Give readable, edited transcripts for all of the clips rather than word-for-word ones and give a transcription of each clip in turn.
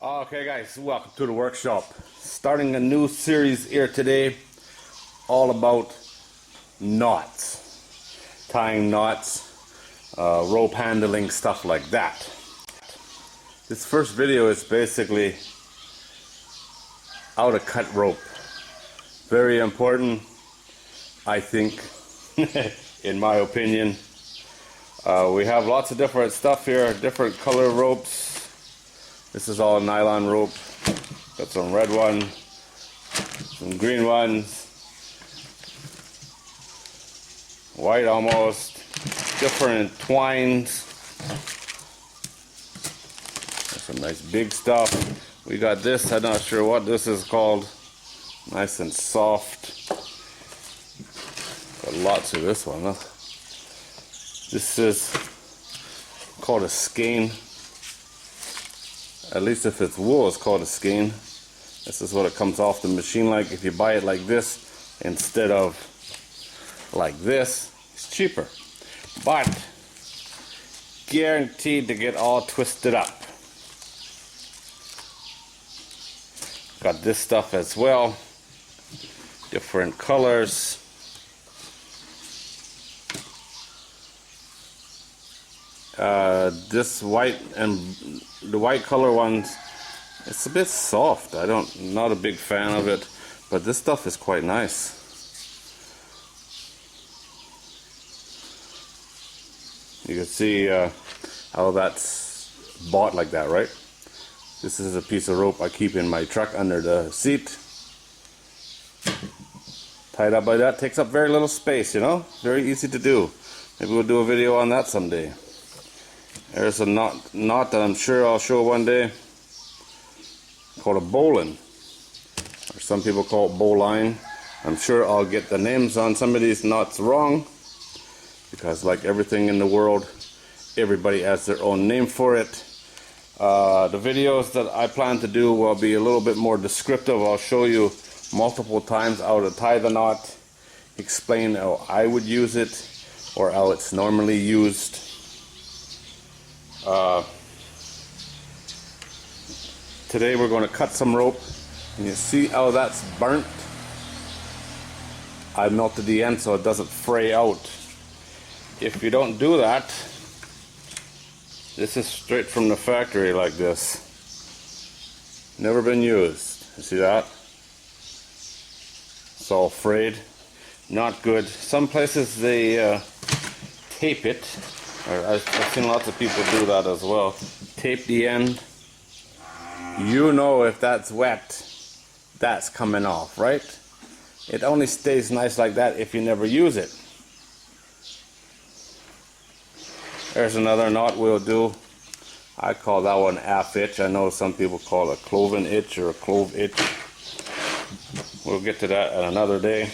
Okay guys, welcome to the workshop. Starting a new series here today, all about knots, tying knots, rope handling, stuff like that. This first video is basically how to cut rope. Very important, I think, in my opinion. We have lots of different stuff here, different color ropes. This is all nylon rope. Got some red ones, some green ones, white almost, different twines. There's some nice big stuff. We got this, I'm not sure what this is called. Nice and soft. Got lots of this one. Look. This is called a skein. At least if it's wool, it's called a skein. This is what it comes off the machine like. If you buy it like this instead of like this, it's cheaper. But guaranteed to get all twisted up. Got this stuff as well. Different colors. This white and the white color ones, it's a bit soft. Not a big fan of it, but this stuff is quite nice. You can see how that's bought like that, right? This is a piece of rope I keep in my truck under the seat. Tied up by that, takes up very little space, you know? Very easy to do. Maybe we'll do a video on that someday. There's a knot that I'm sure I'll show one day, called a bowline, or some people call it bowline. I'm sure I'll get the names on some of these knots wrong, because like everything in the world, everybody has their own name for it. The videos that I plan to do will be a little bit more descriptive. I'll show you multiple times how to tie the knot, explain how I would use it, or how it's normally used. Today we're going to cut some rope, and you see how that's burnt. I melted the end so it doesn't fray out. If you don't do that, this is straight from the factory like this. Never been used. You see that? It's all frayed. Not good. Some places they tape it. I've seen lots of people do that as well. Tape the end. You know if that's wet, that's coming off, right? It only stays nice like that if you never use it. There's another knot we'll do. I call that one half hitch. I know some people call it a cloven hitch or a clove hitch. We'll get to that at another day.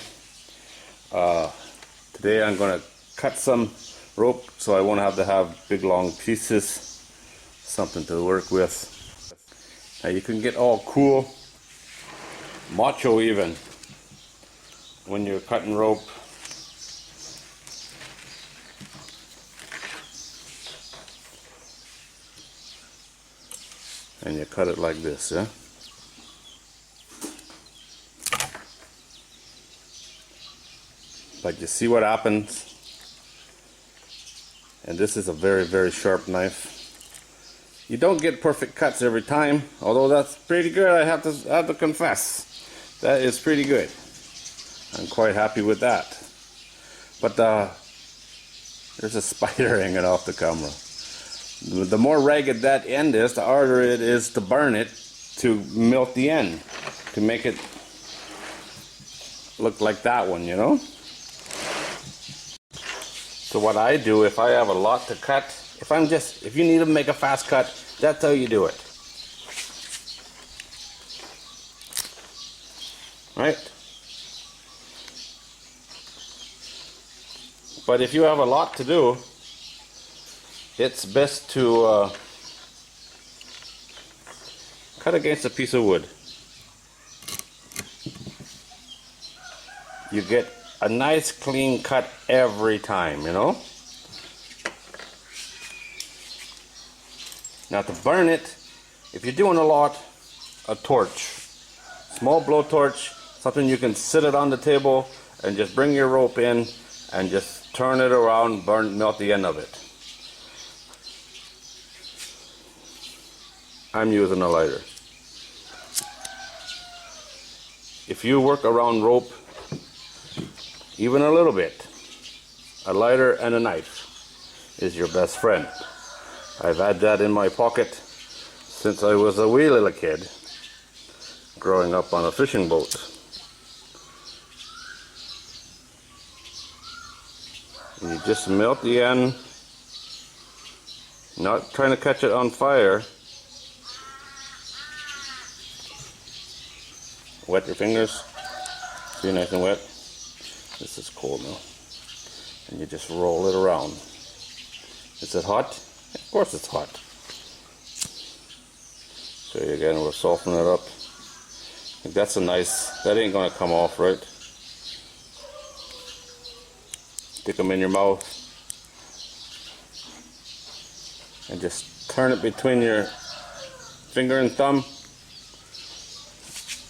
Today I'm going to cut some rope so I won't have to have big long pieces. Something to work with. Now you can get all cool, macho even, when you're cutting rope. And you cut it like this, yeah? But you see what happens? And this is a very, very sharp knife. You don't get perfect cuts every time, although that's pretty good. I have to confess, that is pretty good. I'm quite happy with that. But there's a spider hanging off the camera. The more ragged that end is, the harder it is to burn it, to melt the end, to make it look like that one, you know? So what I do, if I have a lot to cut, if you need to make a fast cut, that's how you do it. Right? But if you have a lot to do, it's best to cut against a piece of wood. You get a nice clean cut every time, you know? Now to burn it, If you're doing a lot, a torch, small blowtorch, something you can sit it on the table and just bring your rope in and just turn it around, melt the end of it. I'm using a lighter. If you work around rope, even a little bit, a lighter and a knife is your best friend. I've had that in my pocket since I was a wee little kid, growing up on a fishing boat. And you just melt the end, not trying to catch it on fire. Wet your fingers, see, nice and wet. This is cold now. And you just roll it around. Is it hot? Of course it's hot. So again, we'll soften it up. I think that's a nice, that ain't gonna come off, right? Stick them in your mouth. And just turn it between your finger and thumb.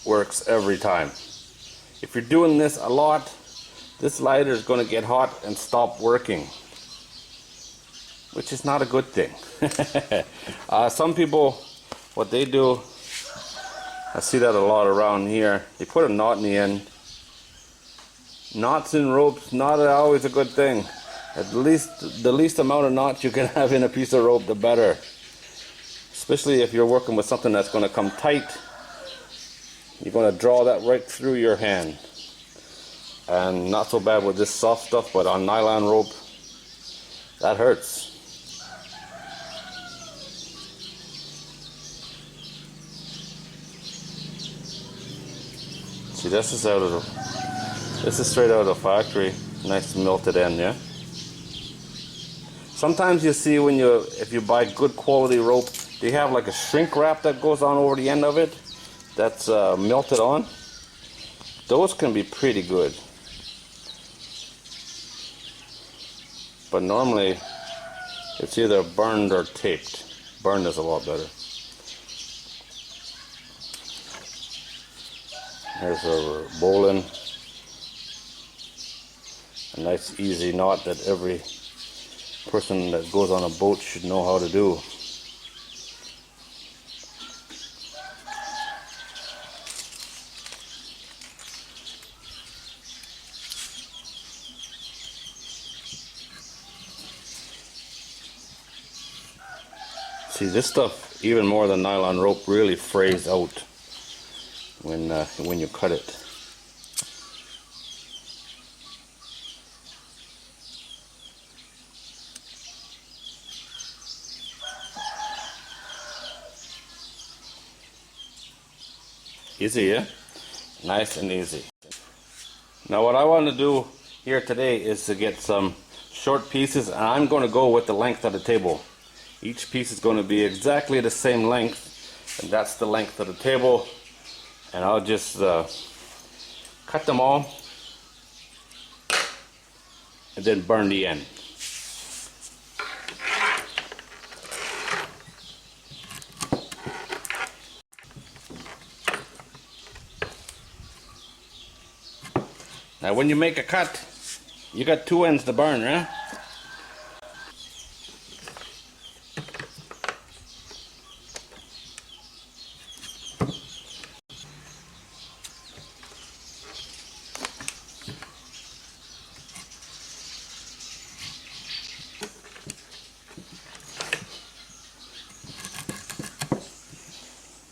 Works every time. If you're doing this a lot, this lighter is going to get hot and stop working, which is not a good thing. Some people, what they do, I see that a lot around here, they put a knot in the end. Knots in ropes, not always a good thing. At least the least amount of knots you can have in a piece of rope, the better. Especially if you're working with something that's going to come tight. You're going to draw that right through your hand. And not so bad with this soft stuff, but on nylon rope, that hurts. See, this is straight out of the factory. Nice melted end, yeah? Sometimes you see if you buy good quality rope, they have like a shrink wrap that goes on over the end of it. That's melted on. Those can be pretty good, but normally it's either burned or taped. Burned is a lot better. Here's our bowline, a nice easy knot that every person that goes on a boat should know how to do. See, this stuff, even more than nylon rope, really frays out when you cut it. Easy, yeah? Nice and easy. Now what I want to do here today is to get some short pieces, and I'm going to go with the length of the table. Each piece is going to be exactly the same length, and that's the length of the table. And I'll just cut them all and then burn the end. Now when you make a cut, you got two ends to burn, right?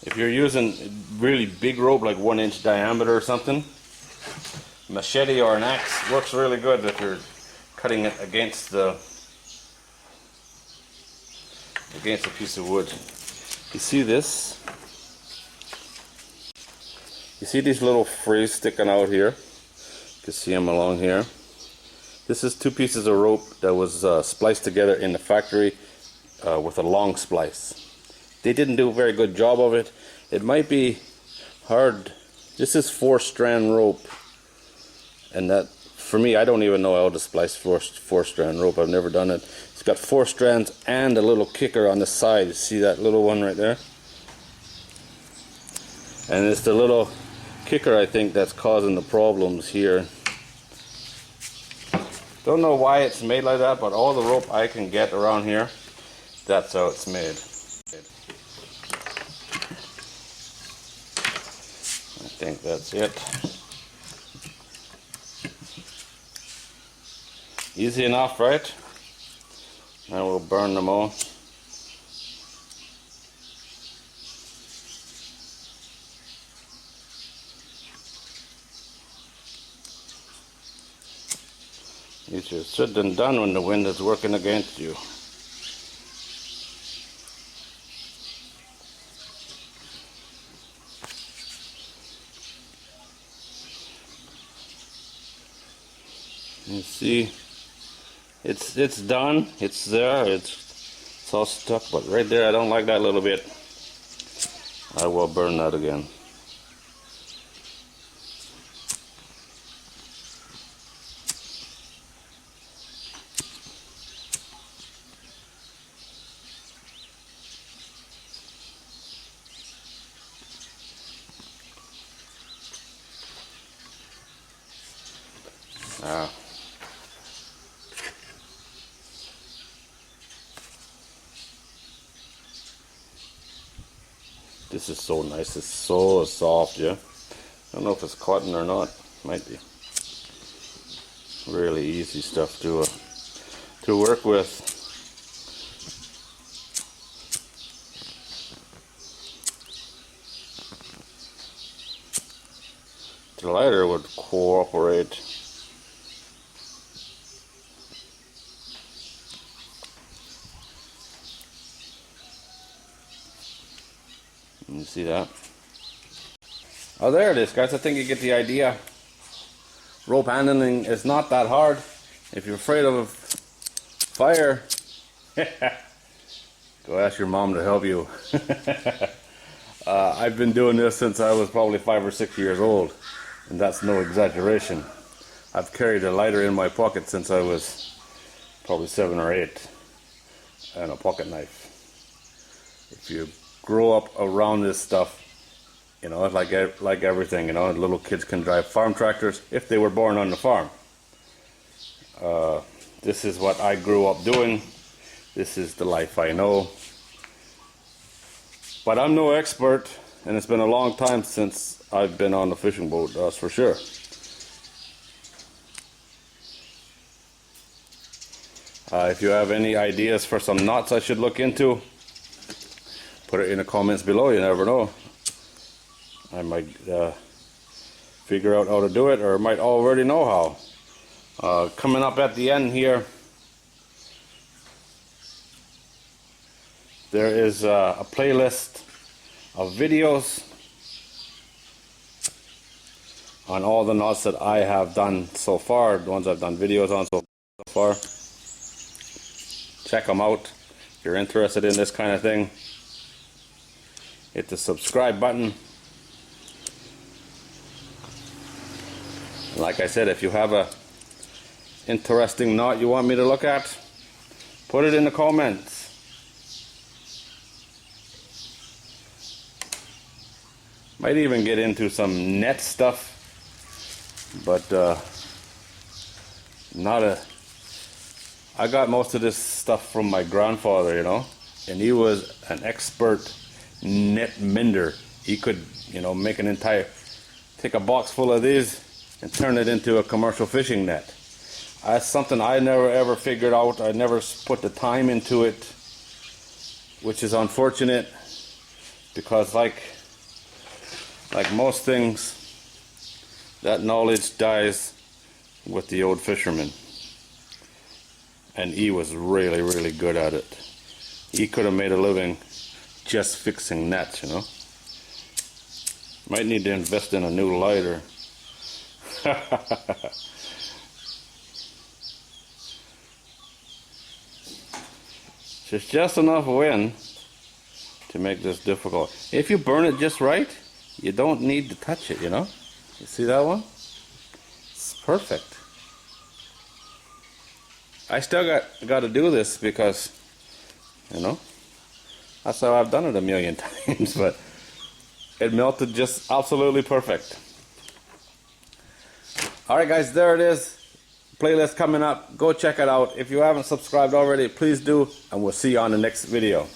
If you're using really big rope, like 1 inch diameter or something, machete or an axe works really good if you're cutting it against a piece of wood. You see this? You see these little frays sticking out here? You can see them along here. This is 2 pieces of rope that was spliced together in the factory with a long splice. They didn't do a very good job of it. It might be hard. This is 4-strand rope, and that, for me, I don't even know how to splice 4-strand rope. I've never done it. It's got 4 strands and a little kicker on the side. See that little one right there? And it's the little kicker, I think, that's causing the problems here. Don't know why it's made like that, but all the rope I can get around here, that's how it's made. I think that's it. Easy enough, right? Now we'll burn them all. Easier said than done when the wind is working against you. You see, it's done. It's there. It's all stuck, but right there, I don't like that little bit. I will burn that again. Ah. This is so nice. It's so soft, yeah. I don't know if it's cotton or not. Might be. Really easy stuff to work with. The lighter would cooperate. You see that? Oh, there it is, guys. I think you get the idea. Rope handling is not that hard. If you're afraid of fire, go ask your mom to help you. I've been doing this since I was probably 5 or 6 years old, and that's no exaggeration. I've carried a lighter in my pocket since I was probably 7 or 8, and a pocket knife. If you grow up around this stuff, you know, like everything, you know, little kids can drive farm tractors if they were born on the farm. This is what I grew up doing. This is the life I know. But I'm no expert, and it's been a long time since I've been on a fishing boat, that's for sure. If you have any ideas for some knots I should look into, put it in the comments below. You never know. I might figure out how to do it, or might already know how. Coming up at the end here, there is a playlist of videos on all the knots that I have done so far, the ones I've done videos on so far. Check them out if you're interested in this kind of thing. Hit the subscribe button. Like I said, if you have a interesting knot you want me to look at, put it in the comments. Might even get into some net stuff, but I got most of this stuff from my grandfather, you know, and he was an expert net mender. He could, you know, make take a box full of these and turn it into a commercial fishing net. That's something I never ever figured out. I never put the time into it, which is unfortunate, because like most things, that knowledge dies with the old fisherman. And he was really, really good at it. He could have made a living just fixing nets, you know. Might need to invest in a new lighter. There's just enough wind to make this difficult. If you burn it just right, you don't need to touch it, you know. You see that one? It's perfect. I still got to do this because, you know, that's how I've done it a million times. But it melted just absolutely perfect. Alright guys, there it is. Playlist coming up. Go check it out. If you haven't subscribed already, please do, and we'll see you on the next video.